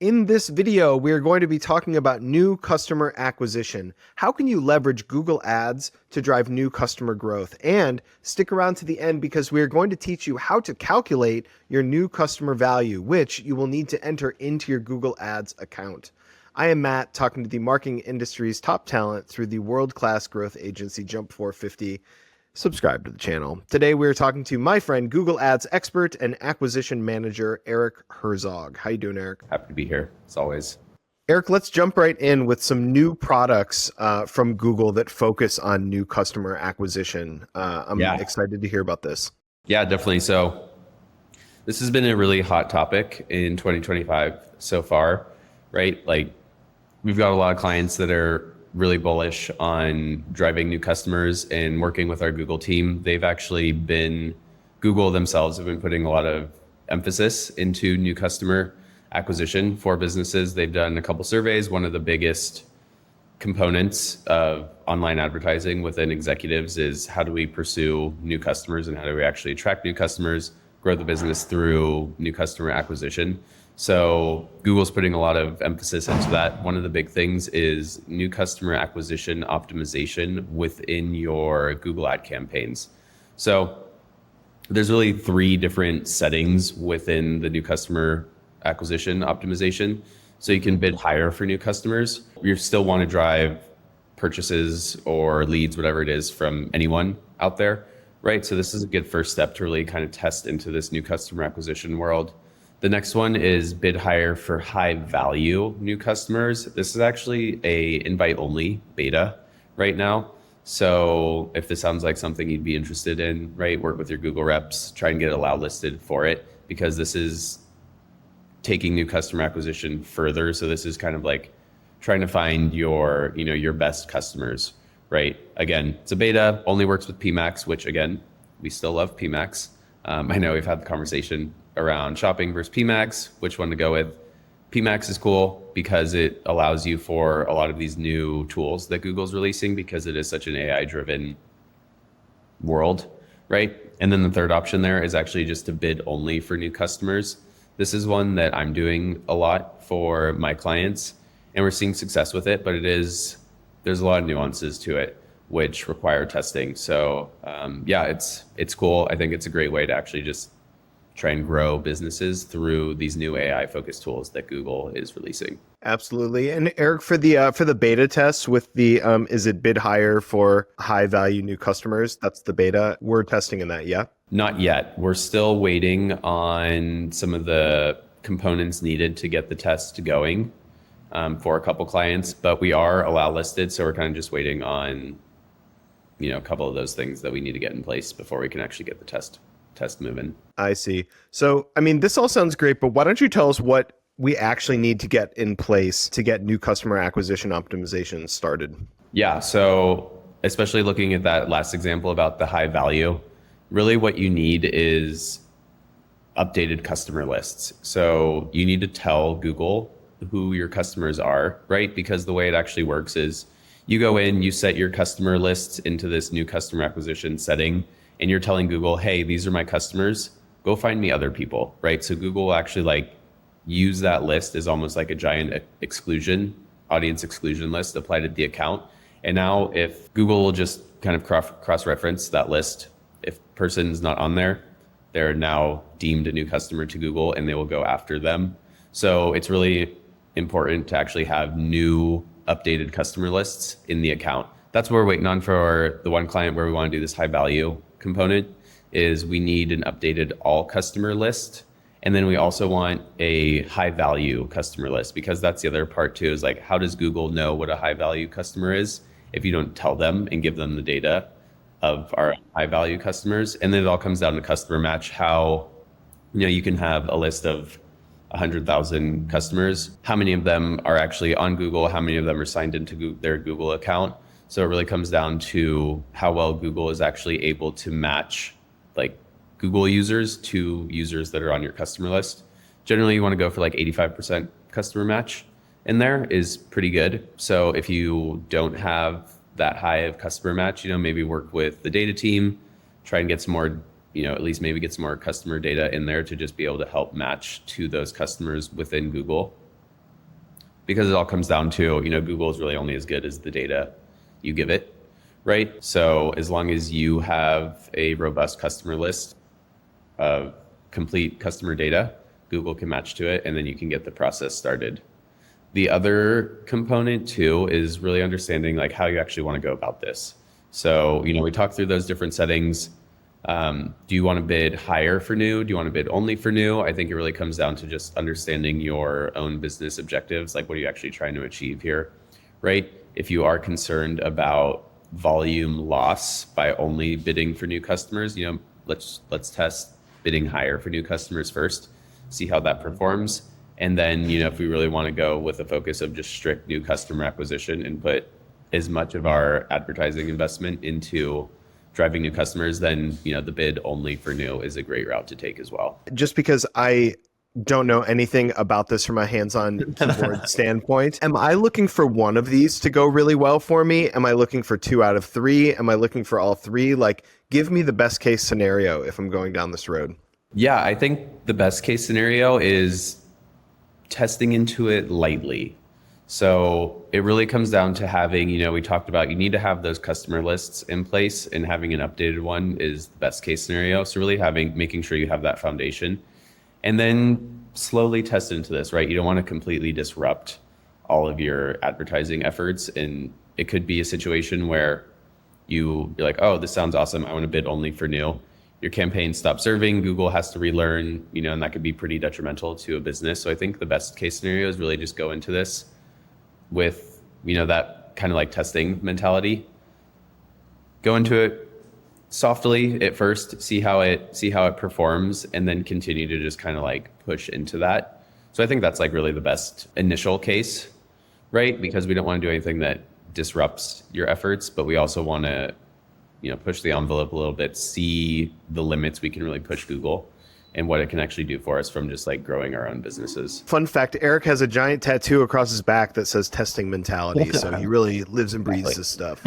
In this video, we are going to be talking about new customer acquisition. How can you leverage Google Ads to drive new customer growth? And stick around to the end because we are going to teach you how to calculate your new customer value, which you will need to enter into your Google Ads account. I am Matt, talking to the marketing industry's top talent through the world-class growth agency Jump 450. Subscribe to the channel. Today we are talking to my friend, Google Ads expert and acquisition manager, Eric Herzog. How you doing, Eric? Happy to be here, as always. Eric, let's jump right in with some new products from Google that focus on new customer acquisition. I'm excited to hear about this. Yeah, definitely. So this has been a really hot topic in 2025 so far, right? Like we've got a lot of clients that are really bullish on driving new customers and working with our Google team. Google themselves have been putting a lot of emphasis into new customer acquisition for businesses. They've done a couple surveys. One of the biggest components of online advertising within executives is how do we pursue new customers and how do we actually attract new customers, grow the business through new customer acquisition. So Google's putting a lot of emphasis into that. One of the big things is new customer acquisition optimization within your Google ad campaigns. So there's really three different settings within the new customer acquisition optimization. So you can bid higher for new customers. You still want to drive purchases or leads, whatever it is, from anyone out there, right? So this is a good first step to really kind of test into this new customer acquisition world. The next one is bid higher for high value new customers. This is actually a invite only beta right now. So if this sounds like something you'd be interested in, right, work with your Google reps, try and get allow listed for it, because this is taking new customer acquisition further. So this is kind of like trying to find your best customers, right? Again, it's a beta, only works with PMAX, which again, we still love PMAX. I know we've had the conversation around shopping versus PMAX, which one to go with. PMAX is cool because it allows you for a lot of these new tools that Google's releasing because it is such an AI-driven world, right? And then the third option there is actually just to bid only for new customers. This is one that I'm doing a lot for my clients and we're seeing success with it, but there's a lot of nuances to it which require testing. So it's cool. I think it's a great way to actually just try and grow businesses through these new AI focused tools that Google is releasing. Absolutely. And Eric, for the beta tests with the is it bid higher for high value new customers? That's the beta. We're testing in that, yeah? Not yet. We're still waiting on some of the components needed to get the test going for a couple clients, but we are allow listed. So we're kind of just waiting on, a couple of those things that we need to get in place before we can actually get the test moving. I see. So, this all sounds great, but why don't you tell us what we actually need to get in place to get new customer acquisition optimization started? Yeah. So especially looking at that last example about the high value, really what you need is updated customer lists. So you need to tell Google who your customers are, right? Because the way it actually works is you go in, you set your customer lists into this new customer acquisition setting, and you're telling Google, hey, these are my customers, go find me other people, right? So Google will actually use that list as almost like a giant audience exclusion list applied to the account. And now if Google will just kind of cross-reference that list, if person's not on there, they're now deemed a new customer to Google and they will go after them. So it's really important to actually have new updated customer lists in the account. That's what we're waiting on for the one client where we want to do this high value component is we need an updated all customer list. And then we also want a high value customer list, because that's the other part too, is how does Google know what a high value customer is if you don't tell them and give them the data of our high value customers? And then it all comes down to customer match, how, you can have a list of 100,000 customers. How many of them are actually on Google? How many of them are signed into their Google account? So it really comes down to how well Google is actually able to match Google users to users that are on your customer list. Generally, you want to go for 85% customer match in there is pretty good. So if you don't have that high of customer match, maybe work with the data team, try and get some more, at least maybe get some more customer data in there to just be able to help match to those customers within Google. because it all comes down to, Google is really only as good as the data you give it, right? So as long as you have a robust customer list of complete customer data, Google can match to it, and then you can get the process started. The other component too is really understanding like how you actually want to go about this. So, we talked through those different settings. Do you want to bid higher for new? Do you want to bid only for new? I think it really comes down to just understanding your own business objectives. Like, what are you actually trying to achieve here, right? If you are concerned about volume loss by only bidding for new customers, let's test bidding higher for new customers first, see how that performs. And then, if we really want to go with a focus of just strict new customer acquisition and put as much of our advertising investment into driving new customers, then, the bid only for new is a great route to take as well. Just because I don't know anything about this from a hands-on keyboard standpoint, am I looking for one of these to go really well for me? Am I looking for 2 out of 3? Am I looking for all 3? Like, give me the best case scenario if I'm going down this road. Yeah, I think the best case scenario is testing into it lightly. So it really comes down to having, we talked about, you need to have those customer lists in place, and having an updated one is the best case scenario. So really making sure you have that foundation, and then slowly test into this, right? You don't want to completely disrupt all of your advertising efforts. And it could be a situation where you're like, oh, this sounds awesome, I want to bid only for new. Your campaign stops serving, Google has to relearn, and that could be pretty detrimental to a business. So I think the best case scenario is really just go into this with, that kind of like testing mentality. Go into it softly at first, see how it performs, and then continue to just kind of like push into that. So I think that's like really the best initial case, right? Because we don't want to do anything that disrupts your efforts, but we also want to push the envelope a little bit, see the limits we can really push Google and what it can actually do for us from just like growing our own businesses. Fun fact, Eric has a giant tattoo across his back that says testing mentality. So he really lives and breathes this stuff.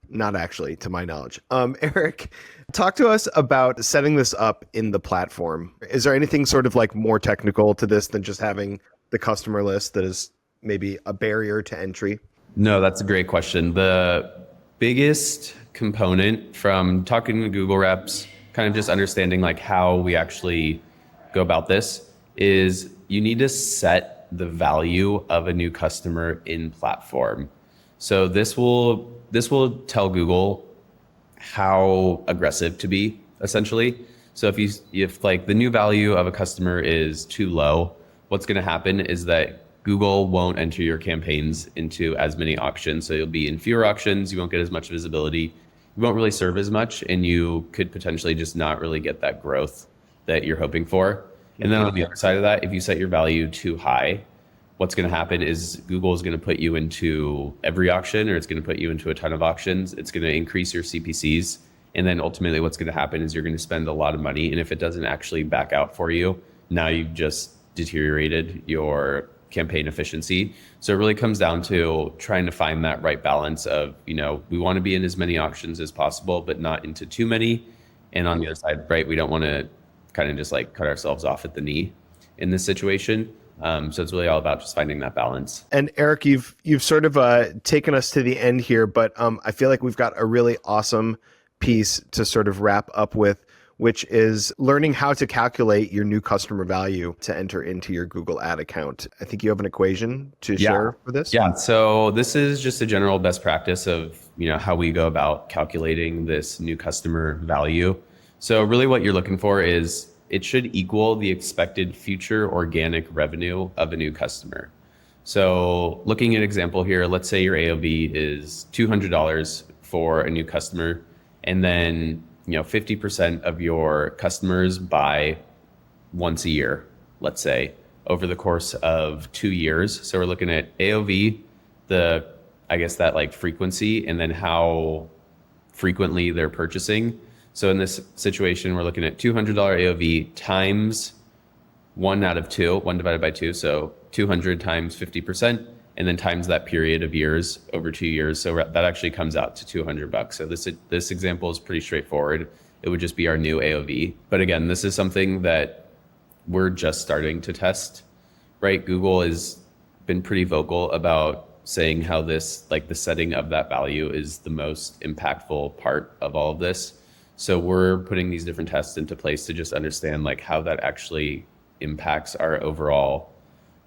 Not actually, to my knowledge. Eric, talk to us about setting this up in the platform. Is there anything sort of like more technical to this than just having the customer list that is maybe a barrier to entry? No, that's a great question. The biggest component from talking to Google reps, kind of just understanding like how we actually go about this, is you need to set the value of a new customer in platform. So this will tell Google how aggressive to be, essentially. So if like the new value of a customer is too low, what's going to happen is that Google won't enter your campaigns into as many auctions. So you'll be in fewer auctions, you won't get as much visibility, you won't really serve as much, and you could potentially just not really get that growth that you're hoping for. And then on the other side of that, if you set your value too high, what's going to happen is Google is going to put you into every auction, or it's going to put you into a ton of auctions. It's going to increase your CPCs. And then ultimately what's going to happen is you're going to spend a lot of money. And if it doesn't actually back out for you, now you've just deteriorated your campaign efficiency. So it really comes down to trying to find that right balance of, we want to be in as many auctions as possible, but not into too many. And on the other side, right, we don't want to kind of just like cut ourselves off at the knee in this situation. So it's really all about just finding that balance. And Eric, you've sort of taken us to the end here, but I feel like we've got a really awesome piece to sort of wrap up with, which is learning how to calculate your new customer value to enter into your Google ad account. I think you have an equation to share for this. Yeah. So this is just a general best practice of, how we go about calculating this new customer value. So really what you're looking for is it should equal the expected future organic revenue of a new customer. So looking at an example here, let's say your AOV is $200 for a new customer, and then 50% of your customers buy once a year, let's say, over the course of 2 years. So we're looking at AOV, that like frequency, and then how frequently they're purchasing. So in this situation, we're looking at $200 AOV times 1 divided by 2. So 200 times 50%, and then times that period of years over 2 years. So that actually comes out to $200. So this example is pretty straightforward. It would just be our new AOV. But again, this is something that we're just starting to test, right? Google is been pretty vocal about saying how this, like the setting of that value is the most impactful part of all of this. So we're putting these different tests into place to just understand like how that actually impacts our overall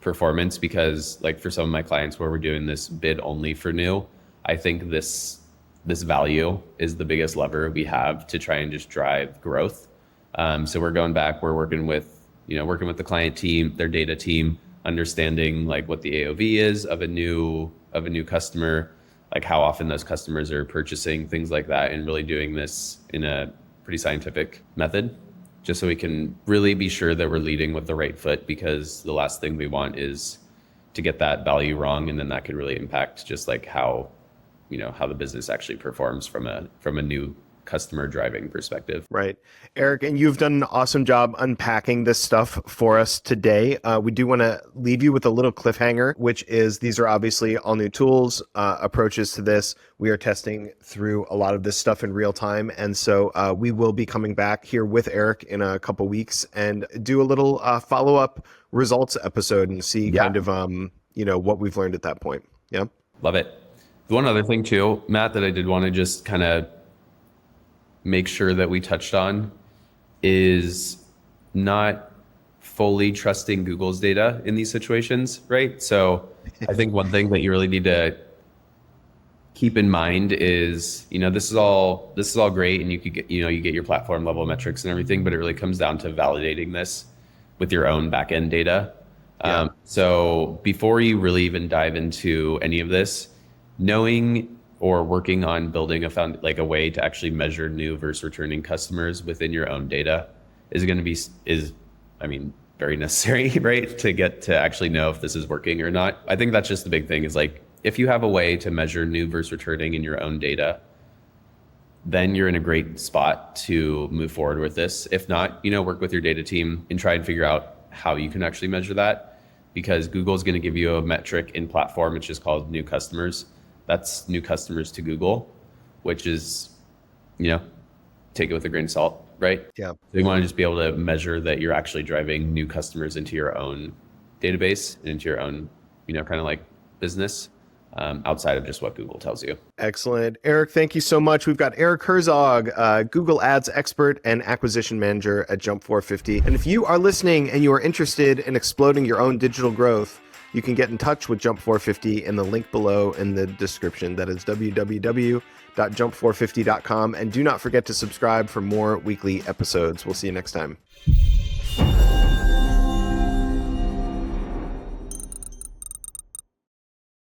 performance. Because like for some of my clients where we're doing this bid only for new, I think this value is the biggest lever we have to try and just drive growth. So we're going back, we're working with the client team, their data team, understanding like what the AOV is of a new customer, like how often those customers are purchasing, things like that, and really doing this in a pretty scientific method, just so we can really be sure that we're leading with the right foot, because the last thing we want is to get that value wrong, and then that could really impact just like how the business actually performs from a new customer driving perspective. Right. Eric, and you've done an awesome job unpacking this stuff for us today. We do want to leave you with a little cliffhanger, which is these are obviously all new tools, approaches to this. We are testing through a lot of this stuff in real time. And so we will be coming back here with Eric in a couple weeks and do a little follow-up results episode and see kind of, what we've learned at that point. Yeah. Love it. One other thing too, Matt, that I did want to just kind of make sure that we touched on is not fully trusting Google's data in these situations, right? So I think one thing that you really need to keep in mind is, this is all great, and you could get, you get your platform level metrics and everything, but it really comes down to validating this with your own backend data. Yeah. So before you really even dive into any of this, knowing or working on building a way to actually measure new versus returning customers within your own data is going to be very necessary, right? To get to actually know if this is working or not. I think that's just the big thing, is like, if you have a way to measure new versus returning in your own data, then you're in a great spot to move forward with this. If not, work with your data team and try and figure out how you can actually measure that, because Google's going to give you a metric in platform, which is called new customers. That's new customers to Google, which is, take it with a grain of salt, right? Yeah. So you want to just be able to measure that you're actually driving new customers into your own database and into your own, kind of like business, outside of just what Google tells you. Excellent. Eric, thank you so much. We've got Eric Herzog, Google Ads expert and acquisition manager at Jump 450. And if you are listening and you are interested in exploding your own digital growth, you can get in touch with Jump 450 in the link below in the description. That is www.jump450.com. And do not forget to subscribe for more weekly episodes. We'll see you next time.